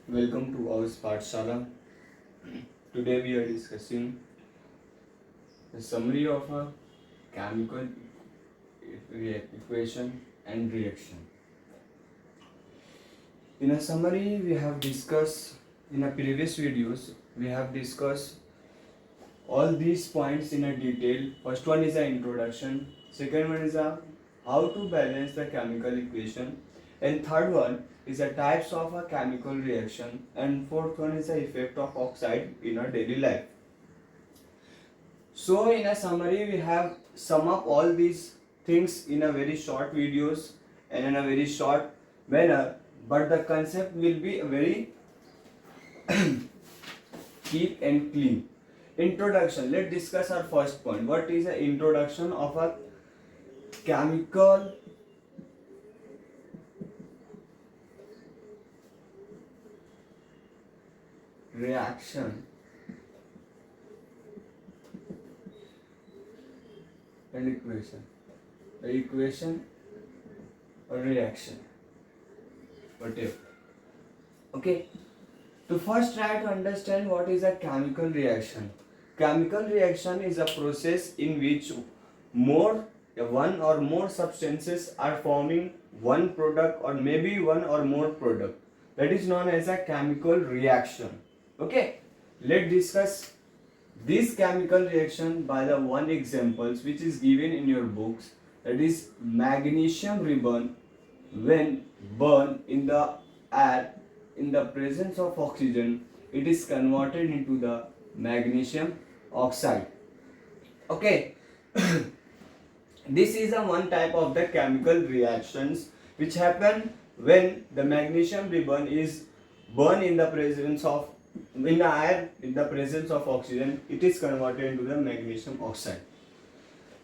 Welcome to our Pathshala. Today we are discussing the summary of a chemical equation and reaction. In a summary, we have discussed in a previous videos. We have discussed all these points in a detail. First one is an introduction. Second one is a how to balance the chemical equation, and third one is the types of a chemical reaction, and fourth one is the effect of oxide in our daily life. So in a summary, we have sum up all these things in a very short videos and in a very short manner, but the concept will be very keep and clean. Introduction. Let's discuss our first point. What is the introduction of a chemical reaction and equation or reaction, whatever. Okay, to first try to understand what is a chemical reaction. Chemical reaction is a process in which one or more substances are forming one product or maybe one or more product. That is known as a chemical reaction. Okay, let's discuss this chemical reaction by the one examples which is given in your books. That is magnesium ribbon when burned in the air in the presence of oxygen, it is converted into the magnesium oxide. Okay. This is a one type of the chemical reactions which happen when the magnesium ribbon is burned in the presence of in the air in the presence of oxygen, it is converted into the magnesium oxide.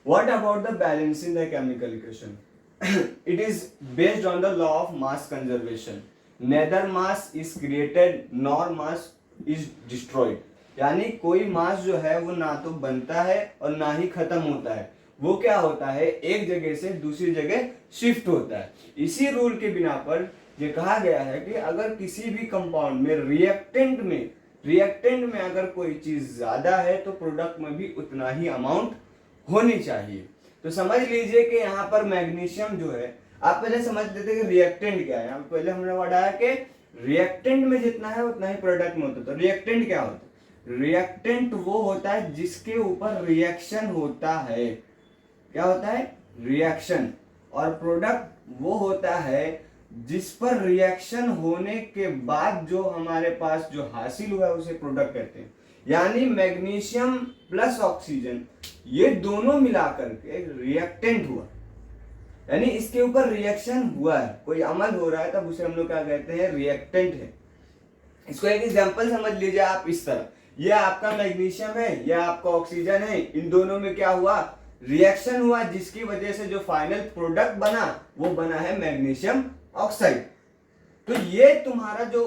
What about the balancing the chemical equation? It is based on the law of mass conservation. Neither mass is created nor mass is destroyed. यानी कोई मास जो है वो ना तो बनता है और ना ही खत्म होता है, वो क्या होता है एक जगह से दूसरी जगह शिफ्ट होता है. इसी रूल के बिना पर ये कहा गया है कि अगर किसी भी कंपाउंड में रिएक्टेंट में अगर कोई चीज ज्यादा है तो प्रोडक्ट में भी उतना ही अमाउंट होनी चाहिए. तो समझ लीजिए कि यहाँ पर मैग्नीशियम जो है, आप पहले समझ लेते कि रिएक्टेंट क्या है. पहले हमने पढ़ा कि रिएक्टेंट में जितना है उतना ही प्रोडक्ट में होता है. तो रिएक्टेंट क्या होता है? रिएक्टेंट वो होता है जिसके ऊपर रिएक्शन होता है. क्या होता है? रिएक्शन. और प्रोडक्ट वो होता है जिस पर रिएक्शन होने के बाद जो हमारे पास जो हासिल हुआ है उसे प्रोडक्ट कहते हैं. यानी मैग्नीशियम प्लस ऑक्सीजन ये दोनों मिलाकर के रिएक्टेंट हुआ, यानी इसके ऊपर रिएक्शन हुआ है, कोई अमल हो रहा है, तब उसे हम लोग क्या कहते हैं? रिएक्टेंट है. इसको एक एग्जांपल समझ लीजिए आप इस तरह. ये आपका मैग्नीशियम है, ये आपका ऑक्सीजन है, इन दोनों में क्या हुआ? रिएक्शन हुआ, जिसकी वजह से जो फाइनल प्रोडक्ट बना वो बना है मैग्नीशियम ऑक्साइड. तो ये तुम्हारा जो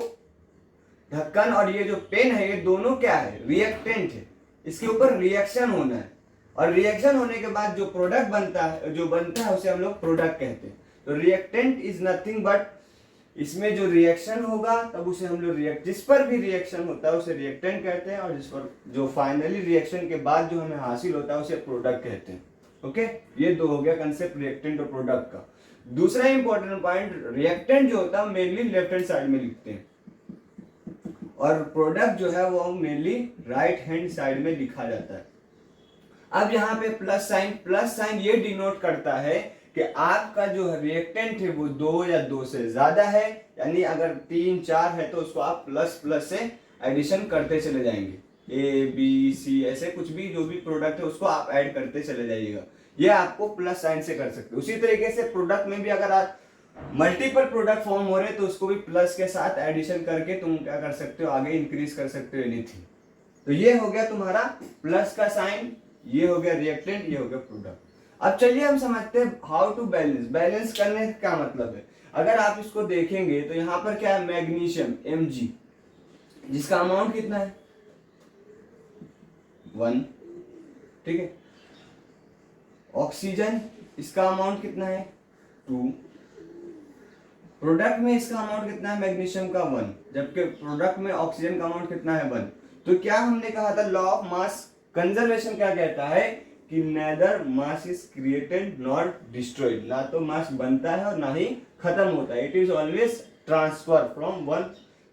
ढक्कन और ये जो पेन है ये दोनों क्या है? रिएक्टेंट है. इसके ऊपर रिएक्शन होना है और रिएक्शन होने के बाद जो प्रोडक्ट बनता है उसे हम लोग प्रोडक्ट कहते हैं. तो रिएक्टेंट इज नथिंग बट इसमें जो रिएक्शन होगा तब उसे हम लोग जिस पर भी रिएक्शन होता है उसे रिएक्टेंट कहते हैं, और जिस पर जो फाइनली रिएक्शन के बाद जो हमें हासिल होता है उसे प्रोडक्ट कहते हैं. ओके, ये दो हो गया कंसेप्ट रिएक्टेंट और प्रोडक्ट का. दूसरा इंपॉर्टेंट पॉइंट, रिएक्टेंट जो होता है मेनली लेफ्ट हैंड साइड में लिखते हैं और प्रोडक्ट जो है वो मेनली राइट हैंड साइड में लिखा जाता है. अब यहाँ पे प्लस साइन ये डिनोट करता है कि आपका जो रिएक्टेंट है वो 2 या 2 से ज्यादा है, यानी अगर 3 4 है तो उसको आप प्लस प्लस से एडिशन करते चले जाएंगे. ए बी सी ऐसे कुछ भी जो भी प्रोडक्ट है उसको आप ऐड करते चले जाइएगा. ये आपको प्लस साइन से कर सकते हो. उसी तरीके से प्रोडक्ट में भी अगर आप मल्टीपल प्रोडक्ट फॉर्म हो रहे तो उसको भी प्लस के साथ एडिशन करके तुम क्या कर सकते हो? आगे इंक्रीज कर सकते हो एनीथिंग. तो ये हो गया तुम्हारा प्लस का साइन, ये हो गया रिएक्टेंट, ये हो गया प्रोडक्ट. अब चलिए हम समझते हैं हाउ टू बैलेंस करने का क्या मतलब है. अगर आप इसको देखेंगे तो यहाँ पर क्या है? मैग्नीशियम Mg, जिसका अमाउंट कितना है? 1. ठीक है. ऑक्सीजन, इसका अमाउंट कितना है? 2. प्रोडक्ट में इसका अमाउंट कितना है मैग्नीशियम का 1, जबकि प्रोडक्ट में ऑक्सीजन का अमाउंट कितना है 1। तो क्या हमने कहा था, लॉ ऑफ मास कंजर्वेशन क्या कहता है कि neither mass is created not destroyed, ना तो मास बनता है और ना ही खत्म होता है, it is always transfer from one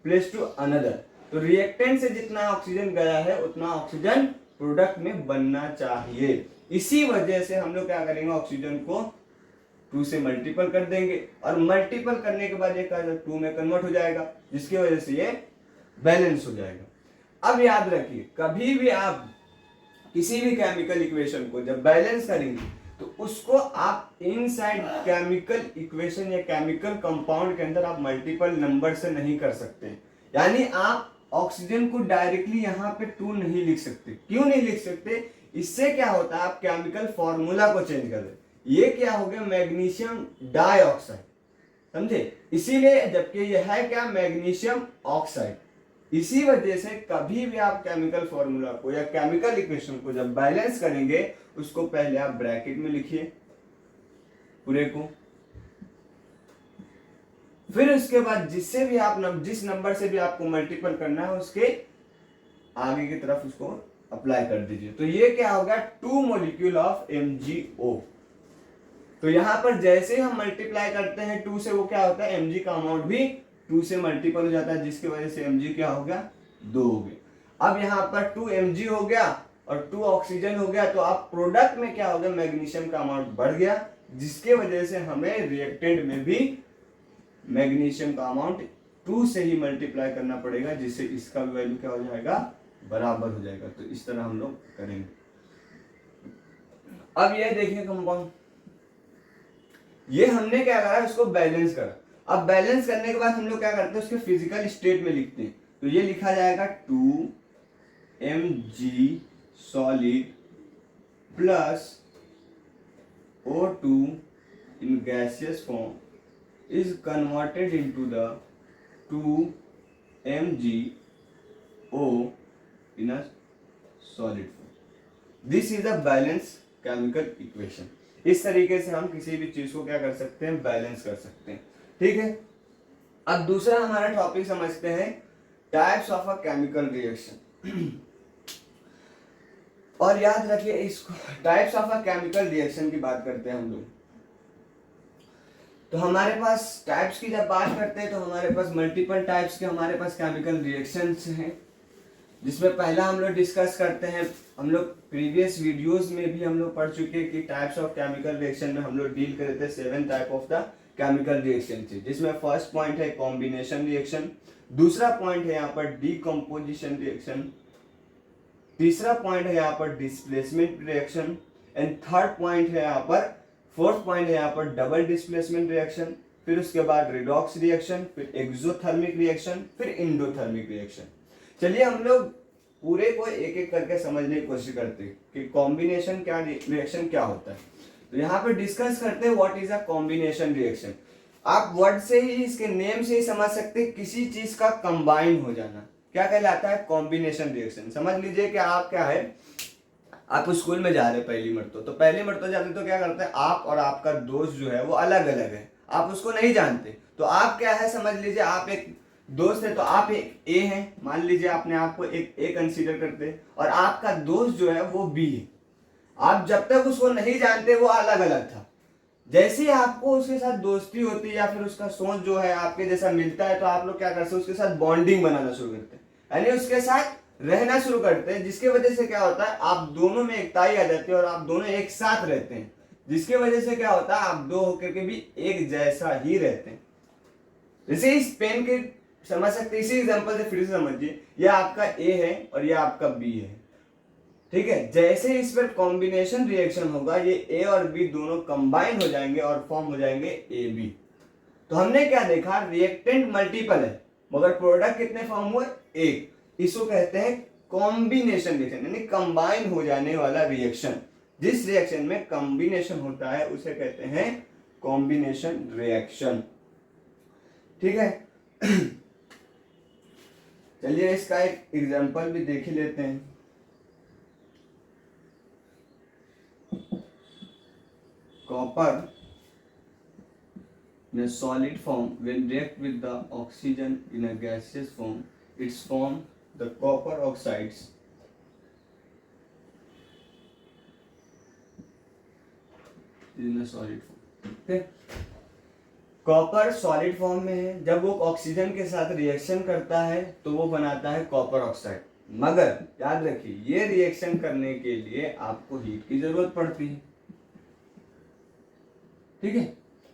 place to another. तो रिएक्टेंट से जितना ऑक्सीजन गया है उतना ऑक्सीजन प्रोडक्ट में बनना चाहिए। इसी वजह से हम लोग क्या करेंगे, ऑक्सीजन को 2 से मल्टीपल कर देंगे और मल्टीपल करने के बाद ये 2 में कन्वर्ट हो जाएगा, जिसकी वजह से ये बैलेंस हो जाएगा। अब याद रखिए, कभी भी आप किसी भी केमिकल इक्वेशन को जब बैलेंस करेंगे तो उसको आप इनसाइड केमिकल इक्वेशन या केमिकल कंपाउंड के अंदर आप मल्टीपल नंबर से नहीं कर सकते। यानी आप ऑक्सीजन को डायरेक्टली यहाँ पे 2 नहीं लिख सकते। क्यों नहीं लिख सकते? इससे क्या होता है, आप केमिकल फॉर्मूला को चेंज कर रहे। ये क्या हो गया, मैग्नीशियम डाइऑक्साइड, समझे? इसीलिए, जबकि यह है क्या, मैग्नीशियम ऑक्साइड। इसी वजह से कभी भी आप केमिकल फॉर्मूला को या केमिकल इक्वेशन को जब बैलेंस करेंगे उसको पहले आप ब्रैकेट में लिखिए पूरे को, फिर उसके बाद जिससे भी आप जिस नंबर से भी आपको मल्टीपल करना है उसके आगे की तरफ उसको अप्लाई कर दीजिए। तो ये क्या होगा, 2 मॉलिक्यूल ऑफ MgO। तो यहां पर जैसे हम मल्टीप्लाई करते हैं 2 से, वो क्या होता है, Mg का अमाउंट भी 2 से मल्टीपल हो जाता है, जिसकी वजह से Mg क्या हो गया, 2 हो गया। अब यहाँ पर 2 Mg हो गया और 2 ऑक्सीजन हो गया, तो आप प्रोडक्ट में क्या हो गया, मैग्नीशियम का अमाउंट बढ़ गया, जिसके वजह से हमें रिएक्टेंट में भी मैग्नीशियम का अमाउंट 2 से ही मल्टीप्लाई करना पड़ेगा, जिससे इसका वैल्यू क्या हो जाएगा, बराबर हो जाएगा। तो इस तरह हम लोग करेंगे। अब ये देखिए कंपाउंड, ये हमने क्या करा, इसको बैलेंस करा। अब बैलेंस करने के बाद हम लोग क्या करते हैं, उसके फिजिकल स्टेट में लिखते हैं। तो ये लिखा जाएगा 2 Mg solid plus O2 in gaseous form is converted into the 2 MgO in a solid form. This is a balanced chemical equation. इस तरीके से हम किसी भी चीज को क्या कर सकते हैं, बैलेंस कर सकते हैं। ठीक है, अब दूसरा हमारा टॉपिक समझते हैं, types of a chemical reaction. और याद रखिए इसको, types of a chemical reaction की बात करते हैं हम लोग। तो हमारे पास टाइप्स की जब बात करते हैं तो हमारे पास मल्टीपल टाइप्स के हमारे पास केमिकल रिएक्शंस हैं, जिसमें पहला हम लोग डिस्कस करते हैं, हम लोग प्रीवियस वीडियोस में भी हम लोग पढ़ चुके हैं कि टाइप्स ऑफ केमिकल रिएक्शन में हम लोग डील करे थे 7 type of the chemical reaction से, जिसमें फर्स्ट पॉइंट है कॉम्बिनेशन रिएक्शन, दूसरा पॉइंट है यहाँ पर डीकम्पोजिशन रिएक्शन, तीसरा पॉइंट है यहाँ पर displacement reaction, and third point है यहाँ पर, फोर्थ पॉइंट है यहाँ पर डबल डिस्प्लेसमेंट रिएक्शन, फिर उसके बाद रिडॉक्स रिएक्शन, फिर एक्सोथर्मिक रिएक्शन, फिर इंडोथर्मिक रिएक्शन। चलिए हम लोग पूरे को एक एक करके समझने की कोशिश करते हैं कि कॉम्बिनेशन क्या रिएक्शन क्या होता है। तो यहाँ पे डिस्कस करते हैं what is a combination reaction. आप वर्ड से ही, इसके नेम से ही समझ सकते हैं, किसी चीज का कंबाइन हो जाना क्या कहलाता है, कॉम्बिनेशन रिएक्शन। समझ लीजिए कि आप क्या है, आप स्कूल में जा रहे हैं पहली मरतबा, तो पहली मरतबा जाते तो क्या करते हैं, आप और आपका दोस्त जो है वो अलग अलग है, आप उसको नहीं जानते। तो आप क्या है, समझ लीजिए आप एक दोस्त है, तो आप एक ए हैं, मान लीजिए आपने आपको एक ए कंसीडर करते हैं, और आपका दोस्त जो है वो बी है। आप जब तक उसको नहीं जानते वो अलग अलग था, जैसे ही आपको उसके साथ दोस्ती होती है या फिर उसका सोच जो है आपके जैसा मिलता है, तो आप लोग क्या करते हैं, उसके साथ बॉन्डिंग बनाना शुरू करते हैं, यानी उसके साथ रहना शुरू करते हैं, जिसके वजह से क्या होता है, आप दोनों में एकताई आ जाती है और आप दोनों एक साथ रहते हैं, जिसके वजह से क्या होता है, आप दो होकर के भी एक जैसा ही रहते हैं। जैसे इस पेन के समझ सकते हैं, इसी एग्जांपल से फिर से समझिए, यह आपका ए है और यह आपका बी है, ठीक है। जैसे इस पर कॉम्बिनेशन रिएक्शन होगा, ये ए और बी दोनों कंबाइन हो जाएंगे और फॉर्म हो जाएंगे ए बी। तो हमने क्या देखा, रिएक्टेंट मल्टीपल है मगर प्रोडक्ट कितने फॉर्म हुए, एक। इसको कहते हैं कॉम्बिनेशन रिएक्शन, यानी कंबाइन हो जाने वाला रिएक्शन। जिस रिएक्शन में कॉम्बिनेशन होता है उसे कहते हैं कॉम्बिनेशन रिएक्शन, ठीक है। चलिए इसका एक एग्जांपल भी देख ही लेते हैं। Copper in a solid form when react with the oxygen in a gaseous form it's form the copper oxides in a solid form. Okay, copper solid form में है, जब वो ऑक्सीजन के साथ रिएक्शन करता है तो वो बनाता है कॉपर ऑक्साइड। मगर याद रखिए ये रिएक्शन करने के लिए आपको हीट की जरूरत पड़ती है। ठीक है,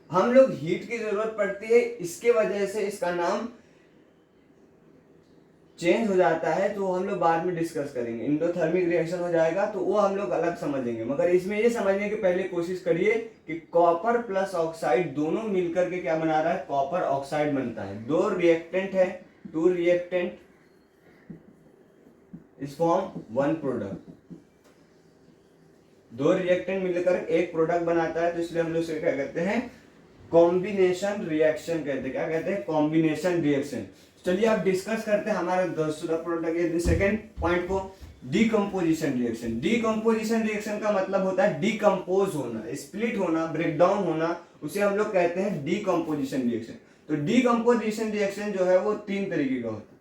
हम लोग हीट की जरूरत पड़ती है, इसके वजह से इसका नाम चेंज हो जाता है, तो हम लोग बाद में डिस्कस करेंगे। इंडोथर्मिक रिएक्शन हो जाएगा तो वो हम लोग अलग समझेंगे, मगर इसमें ये समझने की पहले कोशिश करिए कि कॉपर प्लस ऑक्साइड दोनों मिलकर के क्या बना रहा है, कॉपर ऑक्साइड बनता है। दो रिएक्टेंट है, टू रिएक्टेंट इस फॉर्म वन प्रोडक्ट, दो रिएक्टेंट मिलकर एक प्रोडक्ट बनाता है, तो इसलिए हम लोग इसे क्या कहते हैं, कॉम्बिनेशन रिएक्शन कहते हैं। क्या कहते हैं, कॉम्बिनेशन रिएक्शन। चलिए आप डिस्कस करते हैं हमारा दूसरा प्रोडक्ट सेकंड पॉइंट को, डीकम्पोजिशन रिएक्शन। डीकम्पोजिशन रिएक्शन का मतलब होता है डीकम्पोज होना, स्प्लिट होना, ब्रेकडाउन होना, उसे हम लोग कहते हैं डीकम्पोजिशन रिएक्शन। तो डीकम्पोजिशन रिएक्शन जो है वो तीन तरीके का होता है,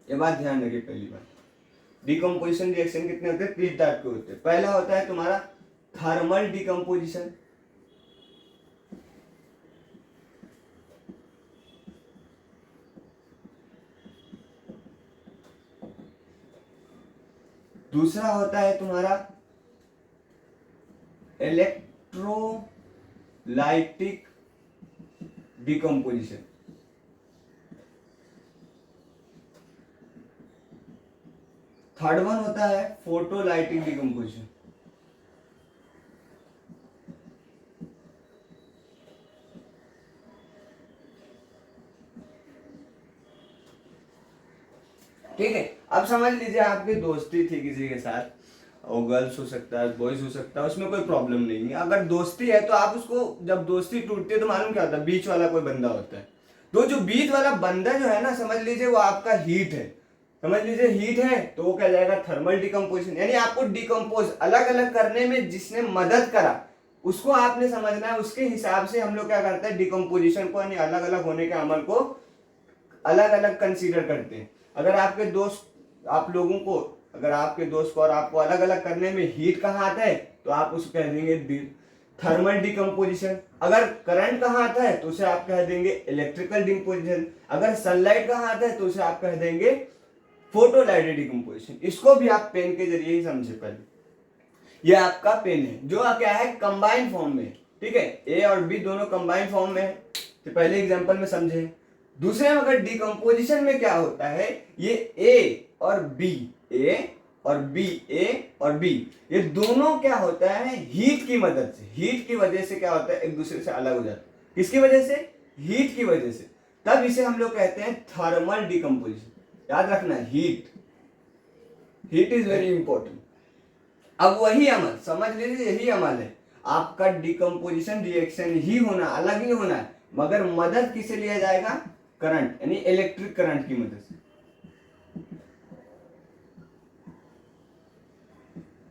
ये बात ध्यान रखिए। पहली बात, डीकम्पोजिशन रिएक्शन कितने होते हैं, तीन टाइप के होते हैं। पहला होता है तुम्हारा थर्मल डीकम्पोजिशन, दूसरा होता है तुम्हारा इलेक्ट्रोलाइटिक डीकम्पोजिशन, थर्ड वन होता है फोटोलाइटिक डीकम्पोजिशन। ठीक है, अब समझ लीजिए आपकी दोस्ती थी किसी के साथ, और गर्ल्स हो सकता है, बॉयज हो सकता है, उसमें कोई प्रॉब्लम नहीं है। अगर दोस्ती है तो आप उसको, जब दोस्ती टूटती है तो मालूम क्या होता है, बीच वाला कोई बंदा होता है। तो जो बीच वाला बंदा जो है ना, समझ लीजिए वो आपका हीट है, समझ लीजिए हीट है, तो वो क्या जाएगा, थर्मल डिकम्पोजिशन। यानी आपको डिकम्पोज अलग अलग करने में जिसने मदद करा उसको आपने समझना है, उसके हिसाब से हम लोग क्या करते हैं, डिकम्पोजिशन को यानी अलग अलग होने के अमल को अलग अलग कंसीडर करते हैं। अगर आपके दोस्त, आप लोगों को, अगर आपके दोस्त को और आपको अलग अलग करने में हीट कहाँ आता है तो आप उसको कह देंगे थर्मल डिकम्पोजिशन। अगर करंट कहाँ आता है तो उसे आप कह देंगे इलेक्ट्रिकल डिकम्पोजिशन। अगर सनलाइट कहाँ आता है तो उसे आप कह देंगे फोटोलाइटिक डिकम्पोजिशन। इसको भी आप पेन के जरिए ही समझे। पहले ये आपका पेन है जो क्या है, कंबाइन फॉर्म में। ठीक है, ए और बी दोनों कंबाइन फॉर्म में है, तो पहले एग्जांपल में समझे। दूसरे में अगर डिकम्पोजिशन में क्या होता है, ये ए और बी, ए और बी, ए और बी, ये दोनों क्या होता है, हीट की मदद से, हीट की वजह से क्या होता है, एक दूसरे से अलग हो जाता है। किसकी वजह से, हीट की वजह से। तब इसे हम लोग कहते हैं थर्मल डिकम्पोजिशन। याद रखना, heat, heat is very important. अब वही अमल समझ लीजिए, यही अमल है आपका, डिकम्पोजिशन रिएक्शन ही होना, अलग ही होना है, मगर मदद किसे लिया जाएगा, करंट यानी इलेक्ट्रिक करंट की मदद से।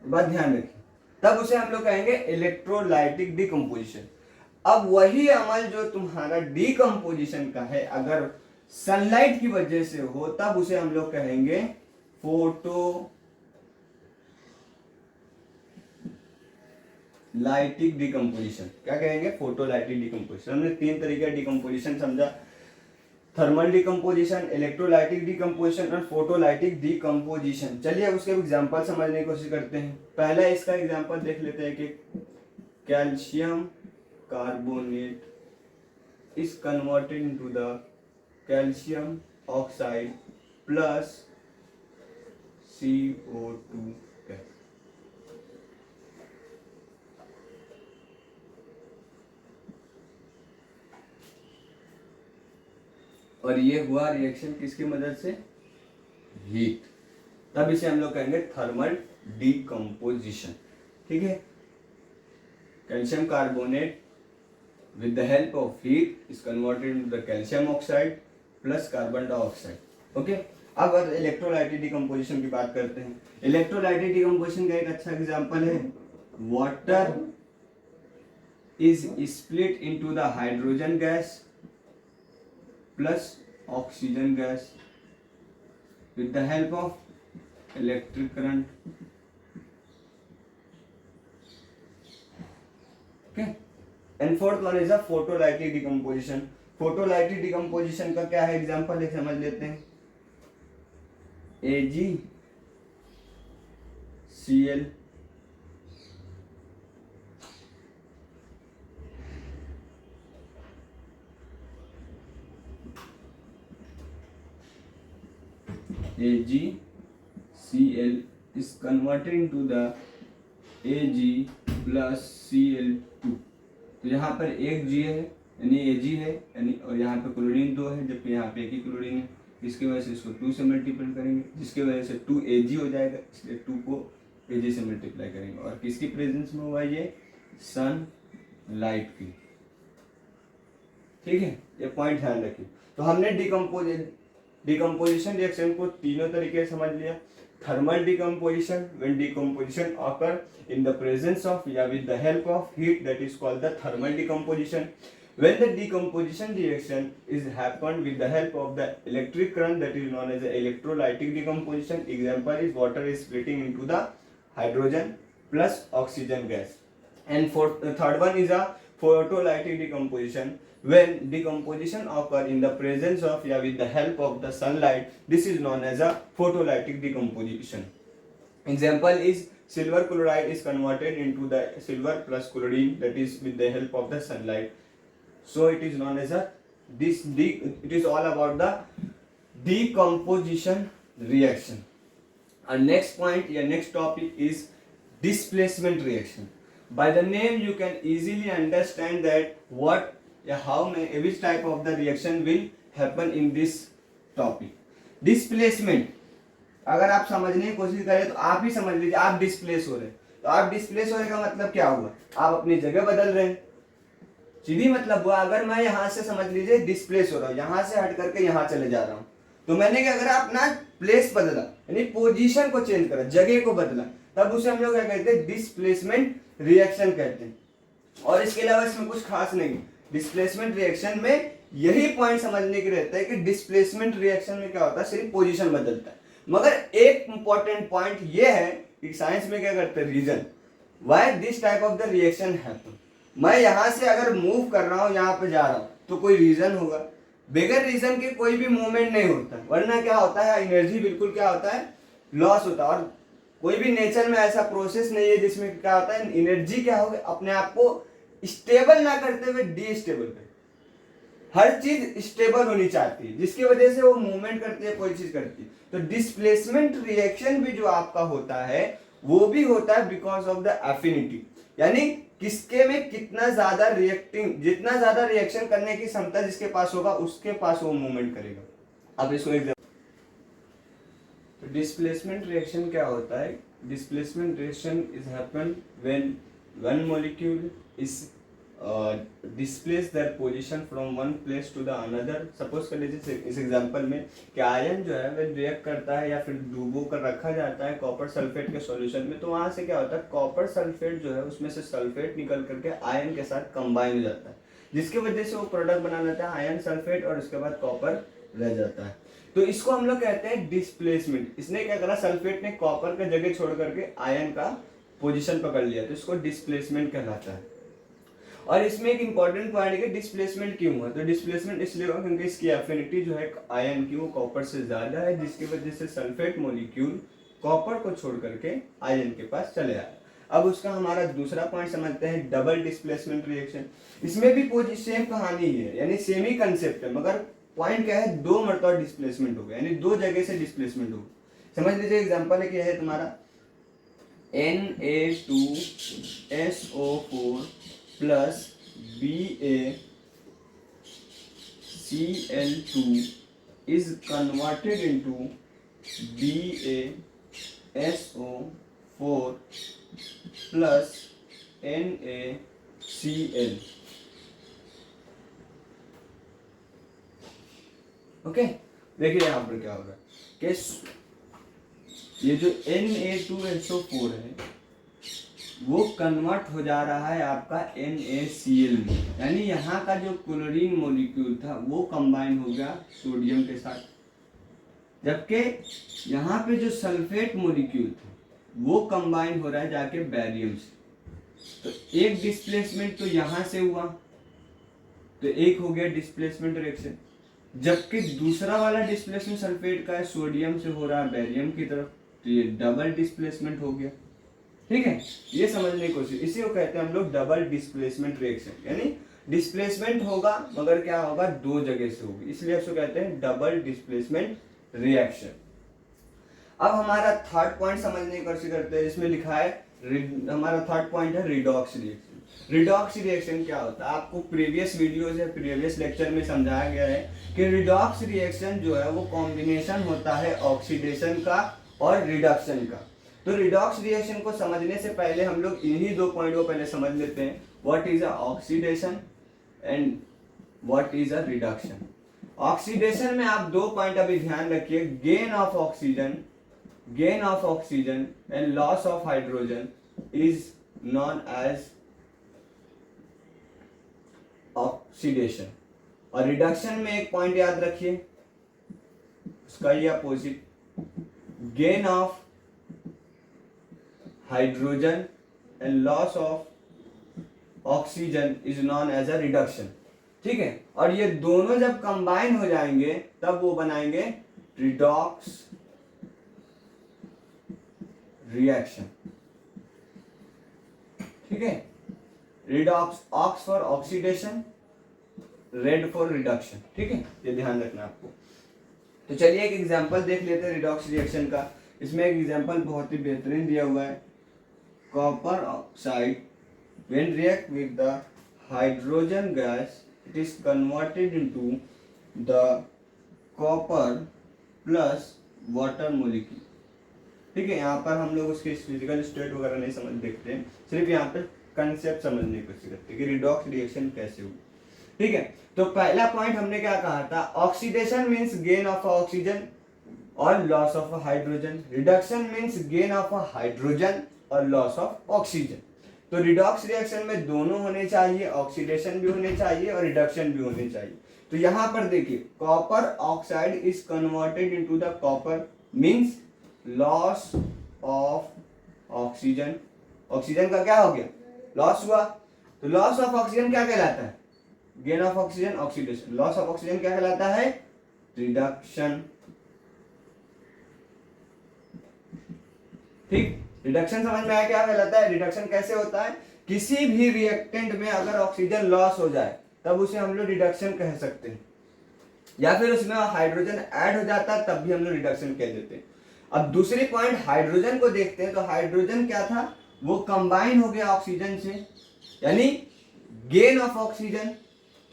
बात ध्यान रखिए, तब उसे हम लोग कहेंगे इलेक्ट्रोलाइटिक डिकम्पोजिशन। अब वही अमल जो तुम्हारा डिकम्पोजिशन का है, अगर सनलाइट की वजह से हो, तब उसे हम लोग कहेंगे फोटो लाइटिक डिकम्पोजिशन। क्या कहेंगे, फोटोलाइटिक डिकम्पोजिशन। हमने तीन तरीके का डिकम्पोजिशन समझा, थर्मल डिकम्पोजिशन, इलेक्ट्रोलाइटिक डिकम्पोजिशन और फोटोलाइटिक डिकम्पोजिशन। चलिए उसके एग्जांपल समझने की कोशिश करते हैं। पहला इसका एग्जांपल देख लेते हैं कि calcium carbonate is converted into the calcium oxide plus CO2 gas. और ये हुआ रिएक्शन किसकी मदद से, हीट। तब इसे हम लोग कहेंगे थर्मल डिकम्पोजिशन। ठीक है, calcium carbonate with the help of heat is converted into the calcium oxide plus carbon dioxide। Okay, अब इलेक्ट्रोलाइटिक डिकम्पोजिशन की बात करते हैं। इलेक्ट्रोलाइटिक डिकम्पोजिशन का एक अच्छा एग्जांपल है water is split into the hydrogen gas plus oxygen gas with the help of electric current. Okay, and fourth one is a photolytic decomposition. photolytic decomposition का क्या है एग्जांपल एक समझ लेते हैं. AgCl AgCl is converted into the Ag plus Cl2. तो यहाँ पर एक G है यानी Ag है यानी, और यहाँ पे क्लोरीन 2 है जबकि यहाँ पे एक ही क्लोरीन है. इसकी वजह से इसको 2 से मल्टीप्लाई करेंगे जिसकी वजह से 2 Ag हो जाएगा, इसलिए 2 को Ag से मल्टीप्लाई करेंगे. और किसकी प्रेजेंस में हुआ ये? सन लाइट की. ठीक है, ये पॉइंट ध्यान रखिए. तो हमने डिकम्पोजिशन रिएक्शन को तीनों तरीके से समझ लिया. Thermal decomposition, when decomposition occur in the presence of या with the help of heat, that is called the thermal decomposition. When the decomposition reaction is happened with the help of the electric current, that is known as the electrolytic decomposition. Example is water is splitting into the hydrogen plus oxygen gas. And third one is a photolytic decomposition. When decomposition occur in the presence of या with the help of the sunlight, this is known as a photolytic decomposition. Example is silver chloride is converted into the silver plus chlorine, that is with the help of the sunlight. So it is known as a it is all about the decomposition reaction. Our next point, your next topic is displacement reaction. By the name you can easily understand that what which type of the reaction will happen in this topic. Displacement अगर आप समझने की कोशिश करें तो आप ही समझ लीजिए आप डिस्प्लेस हो रहे हैं. तो आप डिस्प्लेस होने का मतलब क्या हुआ? आप अपनी जगह बदल रहे हैं. सीधी मतलब हुआ, अगर मैं यहाँ से समझ लीजिए डिस्प्लेस हो रहा हूँ, यहाँ से हट करके यहाँ चले जा रहा हूँ, तो मैंने क्या करा? अपना प्लेस बदला यानी पोजीशन को चेंज करा, जगह को बदला, तब उसे हम लोग क्या कहते हैं? डिस्प्लेसमेंट रिएक्शन कहते हैं. और इसके अलावा इसमें कुछ खास नहीं. डिस्प्लेसमेंट रिएक्शन में यही पॉइंट समझने की रहता है कि डिस्प्लेसमेंट रिएक्शन में क्या होता है? सिर्फ पोजीशन बदलता है. मगर एक इंपॉर्टेंट पॉइंट ये है कि साइंस में क्या करते हैं? Reason why this type of the reaction happen. मैं यहाँ से अगर मूव कर रहा हूँ, यहाँ पे जा रहा हूँ, तो कोई रीजन होगा. बगैर रीजन के कोई भी मूवमेंट नहीं होता, वरना क्या होता है? एनर्जी बिल्कुल क्या होता है? लॉस होता है. और कोई भी नेचर में ऐसा प्रोसेस नहीं है जिसमें क्या होता है? एनर्जी क्या होगा? अपने आप को स्टेबल ना करते हुए डीस्टेबल कर. हर चीज स्टेबल होनी चाहती है जिसकी वजह से वो मूवमेंट करती है, कोई चीज करती है. तो डिस्प्लेसमेंट रिएक्शन भी जो आपका होता है वो भी होता है बिकॉज ऑफ द एफिनिटी, यानी किसके में कितना ज्यादा रिएक्टिंग, जितना ज्यादा रिएक्शन करने की क्षमता जिसके पास होगा उसके पास वो मूवमेंट करेगा. अब इसको एग्जांपल, डिस्प्लेसमेंट रिएक्शन क्या होता है? Displacement reaction is happen when one molecule is displace their position from one place to the another. Suppose कर लीजिए इस एग्जांपल में कि आयन जो है वह रिएक्ट करता है या फिर डुबो कर रखा जाता है कॉपर सल्फेट के सॉल्यूशन में. तो वहां से क्या होता है? कॉपर सल्फेट जो है उसमें से सल्फेट निकल करके आयन के साथ कंबाइन हो जाता है, जिसकी वजह से वो प्रोडक्ट बना लेता है आयन सल्फेट, और उसके बाद कॉपर रह जाता है. तो इसको हम लोग कहते हैं डिस्प्लेसमेंट. इसने क्या करा? सल्फेट ने कॉपर का जगह छोड़ करके आयन का पोजिशन पकड़ लिया, तो इसको डिस्प्लेसमेंट कहलाता है. और इसमें एक इंपॉर्टेंट पॉइंट है कि डिस्प्लेसमेंट क्यों हुआ? तो डिस्प्लेसमेंट इसलिए हुआ क्योंकि इसकी एफिनिटी जो है आयन की वो कॉपर से ज्यादा है, जिसकी वजह से सल्फेट मॉलिक्यूल कॉपर को छोड़ करके आयन के पास चले आया. अब उसका हमारा दूसरा पॉइंट समझते हैं, डबल डिस्प्लेसमेंट रिएक्शन. इसमें भी सेम कहानी ही है, यानी सेम ही कंसेप्ट है, मगर पॉइंट क्या है? दो मरतबा डिस्प्लेसमेंट हो गया, यानी दो जगह से डिस्प्लेसमेंट हो. समझ लीजिए एग्जाम्पल है क्या है तुम्हारा? Na2SO4 plus BaCl2 is converted into BaSO4 plus NaCl. Okay, देखिए यहाँ पर क्या होगा कि ये जो Na2SO4 है वो कन्वर्ट हो जा रहा है आपका NaCl में, यानी यहाँ का जो क्लोरीन मॉलिक्यूल था वो कंबाइन हो गया सोडियम के साथ, जबकि यहाँ पे जो सल्फेट मॉलिक्यूल था वो कंबाइन हो रहा है जाके बैरियम से। तो एक डिस्प्लेसमेंट तो यहाँ से हुआ, तो एक हो गया डिस्प्लेसमेंट रिएक्शन, जबकि दूसरा वाला डिस्प्लेसमेंट सल्फेट का है, सोडियम से हो रहा है बैरियम की तरफ, तो ये डबल डिस्प्लेसमेंट हो गया। ठीक है, ये समझने की कोशिश, इसी को कहते हैं हम लोग डबल डिस्प्लेसमेंट रिएक्शन, यानी डिस्प्लेसमेंट होगा मगर क्या होगा, दो जगह से होगी, इसलिए इसको कहते हैं डबल डिस्प्लेसमेंट रिएक्शन। अब हमारा थर्ड पॉइंट समझने की कोशिश करते हैं, जिसमें लिखा है हमारा थर्ड पॉइंट है रिडॉक्स रिएक्शन। रिडॉक्स रिएक्शन क्या होता है, आपको प्रीवियस वीडियोस या प्रीवियस लेक्चर में समझाया गया है कि रिडॉक्स रिएक्शन जो है वो कॉम्बिनेशन होता है ऑक्सीडेशन का और रिडक्शन का। तो रिडॉक्स रिएक्शन को समझने से पहले हम लोग इन्हीं दो पॉइंट को पहले समझ लेते हैं, what is a oxidation and what is a reduction. Oxidation में आप दो पॉइंट अभी ध्यान रखिए, gain of oxygen and loss of hydrogen is known as oxidation. और रिडक्शन में एक पॉइंट याद रखिए, उसका ही opposite, gain of hydrogen and loss of oxygen is known as a reduction. ठीक है, और ये दोनों जब कंबाइन हो जाएंगे तब वो बनाएंगे रिडॉक्स रिएक्शन। ठीक है, redox, ox for oxidation, red for reduction. ठीक है, ये ध्यान रखना आपको। तो चलिए एक एग्जांपल देख लेते हैं रिडॉक्स रिएक्शन का। इसमें एक एग्जांपल बहुत ही बेहतरीन दिया हुआ है, copper oxide when react with the hydrogen gas it is converted into the copper plus water molecule। ठीक है, यहाँ पर हम लोग उसके फिजिकल स्टेट वगैरह नहीं समझ देखते हैं, सिर्फ यहाँ पर कंसेप्ट समझने की कोशिश करते हैं कि रिडॉक्स रिएक्शन कैसे होगी। ठीक है, तो पहला पॉइंट हमने क्या कहा था, oxidation means gain of oxygen और loss of hydrogen, reduction means gain of hydrogen और लॉस ऑफ ऑक्सीजन। तो रिडॉक्स रिएक्शन में दोनों होने चाहिए, ऑक्सीडेशन भी होने चाहिए और रिडक्शन भी होने चाहिए। तो यहाँ पर देखिए, copper oxide is converted into the copper means loss of oxygen. Oxygen का क्या हो गया, लॉस हुआ। तो लॉस ऑफ ऑक्सीजन क्या कहलाता है, gain of oxygen oxidation, loss of oxygen क्या कहलाता है, रिडक्शन। ठीक, रिडक्शन समझ में आया क्या कहलाता है, रिडक्शन कैसे होता है, किसी भी रिएक्टेंट में अगर ऑक्सीजन लॉस हो जाए तब उसे हम लोग रिडक्शन कह सकते हैं, या फिर उसमें हाइड्रोजन ऐड हो जाता है तब भी हम लोग रिडक्शन कह देते हैं। अब दूसरी पॉइंट हाइड्रोजन को देखते हैं, तो हाइड्रोजन क्या था, वो कंबाइन हो गया ऑक्सीजन से, यानी गेन ऑफ ऑक्सीजन।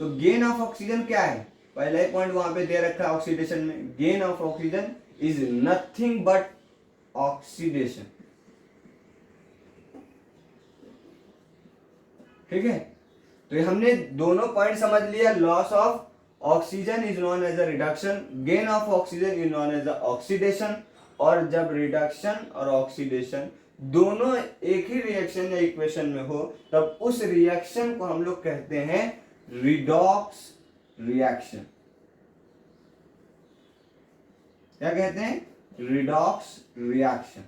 तो गेन ऑफ ऑक्सीजन क्या है, पहला ही पॉइंट वहां पे दे रखा है ऑक्सीडेशन में, gain of oxygen is nothing but oxidation. ठीक है, तो हमने दोनों पॉइंट समझ लिया, loss of oxygen is known as a reduction, gain of oxygen is known as a oxidation. और जब रिडक्शन और ऑक्सीडेशन दोनों एक ही रिएक्शन या इक्वेशन में हो तब उस रिएक्शन को हम लोग कहते हैं रिडॉक्स रिएक्शन। क्या कहते हैं, रिडॉक्स रिएक्शन,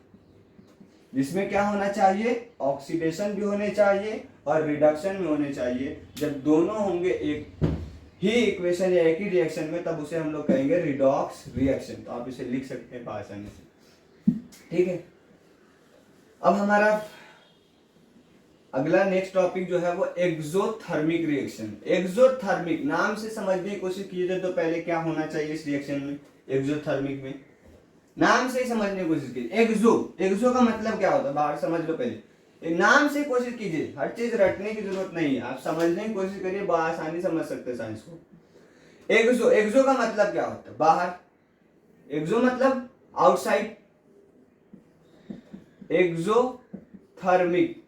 जिसमें क्या होना चाहिए, ऑक्सीडेशन भी होने चाहिए और रिडक्शन भी होने चाहिए। जब दोनों होंगे एक ही इक्वेशन या एक ही रिएक्शन में तब उसे हम लोग कहेंगे रिडॉक्स रिएक्शन। तो आप इसे लिख सकते हैं आसानी से। ठीक है, अब हमारा अगला नेक्स्ट टॉपिक जो है वो एक्सोथर्मिक रिएक्शन। एक्सोथर्मिक नाम से समझने की कोशिश कीजिए, तो पहले क्या होना चाहिए इस रिएक्शन में, एक्सोथर्मिक में नाम से ही समझने की कोशिश कीजिए। एक्सो का मतलब क्या होता है, बाहर समझ लो पहले, नाम से कोशिश कीजिए, हर चीज रटने की जरूरत नहीं है, आप समझने की कोशिश करिए, आसानी समझ सकते हैं साइंस को। एक्सो का मतलब क्या होता है, बाहर, एक्सो मतलब आउटसाइड, एक्सोथर्मिक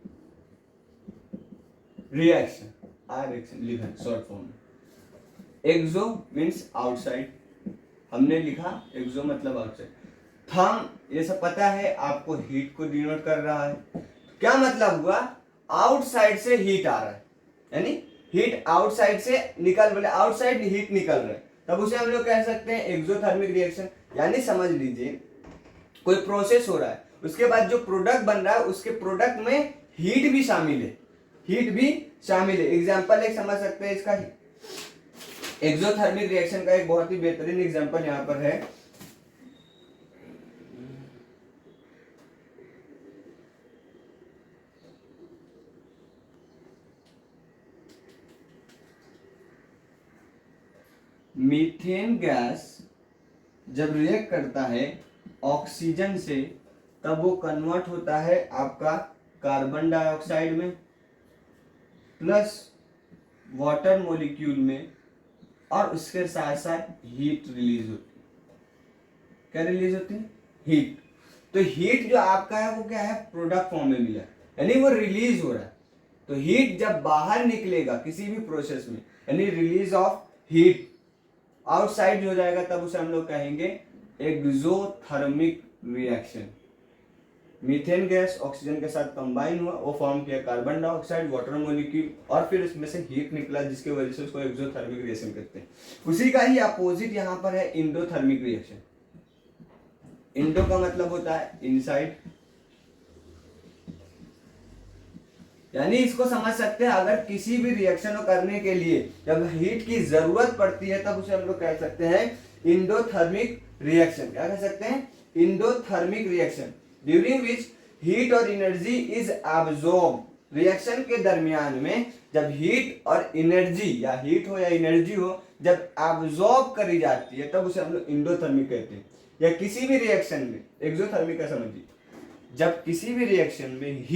रिएक्शन, रिएक्शन लिखा शॉर्ट फॉर्म में, एक्सो मीन्स आउटसाइड, हमने लिखा एक्सो मतलब आउटसाइड। थर्म ये सब पता है आपको, हीट को डिनोट कर रहा है, क्या मतलब हुआ, आउटसाइड से हीट आ रहा है, यानी हीट आउटसाइड से निकल, बोले आउटसाइड हीट निकल रहा है, तब उसे हम लोग कह सकते हैं एक्सोथर्मिक रिएक्शन। यानी समझ लीजिए कोई प्रोसेस हो रहा है, उसके बाद जो प्रोडक्ट बन रहा है उसके प्रोडक्ट में हीट भी शामिल है, हीट भी शामिल है। एग्जांपल एक समझ सकते हैं इसका, एक्सोथर्मिक रिएक्शन का एक बहुत ही बेहतरीन एग्जांपल यहां पर है। मीथेन गैस जब रिएक्ट करता है ऑक्सीजन से, तब वो कन्वर्ट होता है आपका कार्बन डाइऑक्साइड में प्लस वाटर मॉलिक्यूल में, और उसके साथ साथ हीट रिलीज होती है। क्या रिलीज होती है? हीट। तो हीट जो आपका है वो क्या है, प्रोडक्ट फॉर्म में मिला, यानी वो रिलीज हो रहा है। तो हीट जब बाहर निकलेगा किसी भी प्रोसेस में, यानी रिलीज ऑफ हीट आउटसाइड हो जाएगा, तब उसे हम लोग कहेंगे exothermic reaction. Methane gas oxygen के साथ कंबाइन हुआ, वो फॉर्म किया कार्बन डाइऑक्साइड, वाटर मॉलिक्यूल, और फिर उसमें से हीट निकला, जिसकी वजह से उसको एक्सोथर्मिक रिएक्शन कहते हैं। उसी का ही अपोजिट यहाँ पर है इंडोथर्मिक रिएक्शन। इंडो का मतलब होता है इनसाइड, यानी इसको समझ सकते हैं अगर किसी भी रिएक्शन को करने के लिए जब हीट की जरूरत पड़ती है, तब उसे हम लोग कह सकते हैं इंडोथर्मिक रिएक्शन। क्या कह सकते हैं? Endothermic reaction, during which heat और एनर्जी इज एब्जॉर्ब। रिएक्शन के दरमियान में जब हीट और एनर्जी, या हीट हो या एनर्जी हो, जब एब्जॉर्ब करी जाती है, तब उसे हम लोग इंडोथर्मिक कहते हैं। या किसी भी रिएक्शन में, एक्सोथर्मिक का समझिए, जब किसी भी रिएक्शन में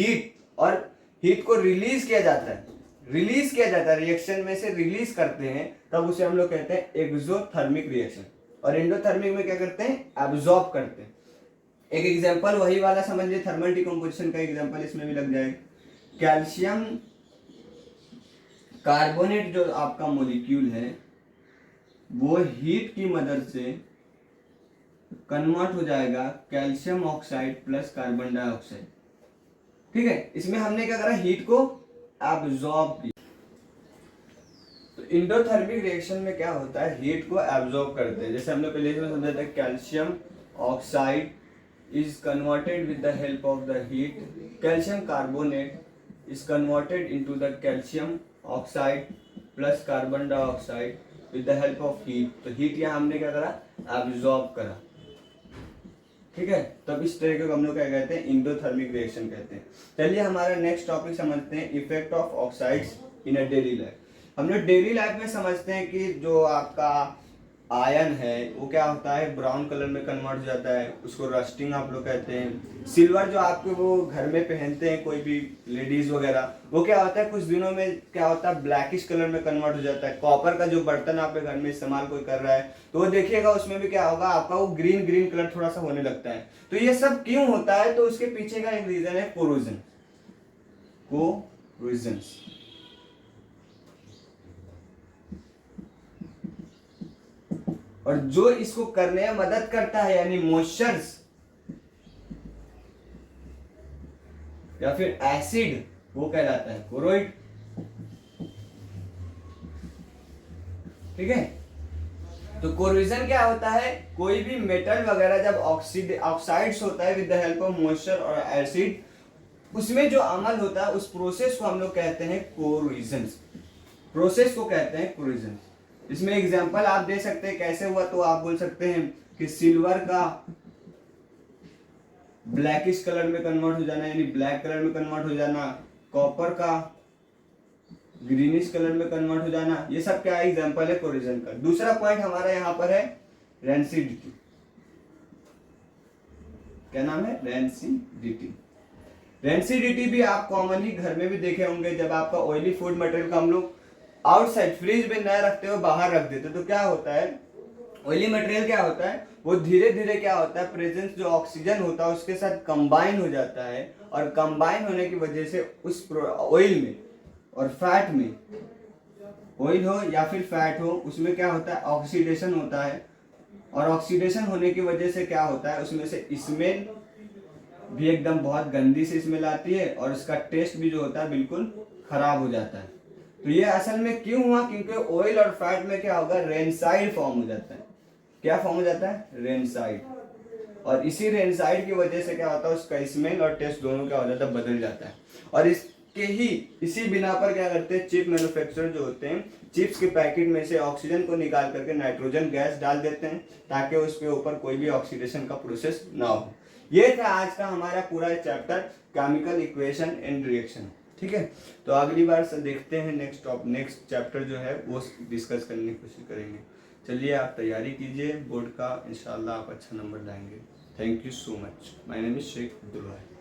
हीट को रिलीज किया जाता है, रिएक्शन में से रिलीज करते हैं, तब उसे हम लोग कहते हैं एक्सोथर्मिक रिएक्शन। और एंडोथर्मिक में क्या करते हैं? एब्जॉर्ब करते हैं। एक एग्जांपल वही वाला समझ लीजिए, थर्मल डिकम्पोजिशन का एग्जांपल इसमें भी लग जाएगा। कैल्शियम कार्बोनेट जो आपका मॉलिक्यूल है, वो हीट की मदद से कन्वर्ट हो जाएगा calcium oxide plus carbon dioxide. ठीक है, इसमें हमने क्या करा, हीट को एब्जॉर्ब किया। तो इंडोथर्मिक रिएक्शन में क्या होता है, हीट को एब्जॉर्ब करते हैं। जैसे हमने पहले इसमें समझा था, calcium oxide is converted with the help of the heat. Calcium carbonate is converted into the calcium oxide plus carbon dioxide with the help of heat. तो heat यहाँ हमने क्या करा, absorb करा। ठीक है, तब इस तरह को हम लोग क्या कहते हैं, इंडोथर्मिक रिएक्शन कहते हैं। चलिए हमारा नेक्स्ट टॉपिक समझते हैं, effect of oxides in a daily life. हम लोग डेली लाइफ में समझते हैं कि जो आपका आयन है वो क्या होता है, ब्राउन कलर में कन्वर्ट हो जाता है, उसको रस्टिंग आप लोग कहते हैं। सिल्वर जो आपके वो घर में पहनते हैं कोई भी लेडीज वगैरह, वो क्या होता है कुछ दिनों में क्या होता है, ब्लैकिश कलर में कन्वर्ट हो जाता है। कॉपर का जो बर्तन आपके घर में इस्तेमाल कोई कर रहा है, तो वो देखिएगा उसमें भी क्या होगा, आपका वो ग्रीन ग्रीन कलर थोड़ा सा होने लगता है। तो ये सब क्यों होता है, तो उसके पीछे का एक रीजन है कोरोजन। और जो इसको करने में मदद करता है, यानी मॉइस्चर्स या फिर एसिड, वो कहलाता है कोरोइड। ठीक है, तो कोरोजन क्या होता है, कोई भी मेटल वगैरह जब ऑक्साइड्स होता है with the help of moisture और एसिड, उसमें जो अमल होता है उस प्रोसेस को हम लोग कहते हैं कोरोजन। प्रोसेस को कहते हैं कोरोजन। इसमें एग्जांपल आप दे सकते हैं कैसे हुआ, तो आप बोल सकते हैं कि सिल्वर का ब्लैकिश कलर में कन्वर्ट हो जाना, यानी ब्लैक कलर में कन्वर्ट हो जाना, कॉपर का ग्रीनिश कलर में कन्वर्ट हो जाना, ये सब क्या एग्जांपल है कोरोजन का। दूसरा पॉइंट हमारा यहाँ पर है रेंसिडिटी। क्या नाम है? रेंसिडिटी। रेंसिडिटी भी आप कॉमनली घर में भी देखे होंगे, जब आपका ऑयली फूड मटेरियल का हम लोग आउटसाइड फ्रिज में न रखते हुए बाहर रख देते, तो क्या होता है, ऑयली मटेरियल क्या होता है, वो धीरे धीरे क्या होता है, प्रेजेंस जो ऑक्सीजन होता है उसके साथ कंबाइन हो जाता है, और कंबाइन होने की वजह से उस ऑयल में और फैट में, ऑयल हो या फिर फैट हो, उसमें क्या होता है, ऑक्सीडेशन होता है। और ऑक्सीडेशन होने की वजह से क्या होता है, उसमें से स्मेल भी एकदम बहुत गंदी सी स्मेल आती है और उसका टेस्ट भी जो होता है बिल्कुल खराब हो जाता है। तो ये असल में क्यों हुआ, क्योंकि ऑयल और फैट में क्या होगा, रेनसाइड फॉर्म हो जाता है। क्या फॉर्म हो जाता है, रेनसाइड। और इसी रेनसाइड की वजह से क्या होता है, उसका स्मेल और टेस्ट दोनों क्या हो जाता है, बदल जाता है। और इसी बिना पर क्या करते हैं, चिप मैन्युफैक्चरर जो होते हैं, चिप्स के पैकेट में से ऑक्सीजन को निकाल करके नाइट्रोजन गैस डाल देते हैं ताकि उसके ऊपर कोई भी ऑक्सीडेशन का प्रोसेस ना हो। ये था आज का हमारा पूरा chapter, chemical equation and reaction. ठीक है, तो अगली बार से देखते हैं नेक्स्ट चैप्टर जो है वो डिस्कस करने की कोशिश करेंगे। चलिए आप तैयारी कीजिए बोर्ड का, इंशाल्लाह आप अच्छा नंबर लाएंगे। Thank you so much. My name is Sheikh Abdul Wahid.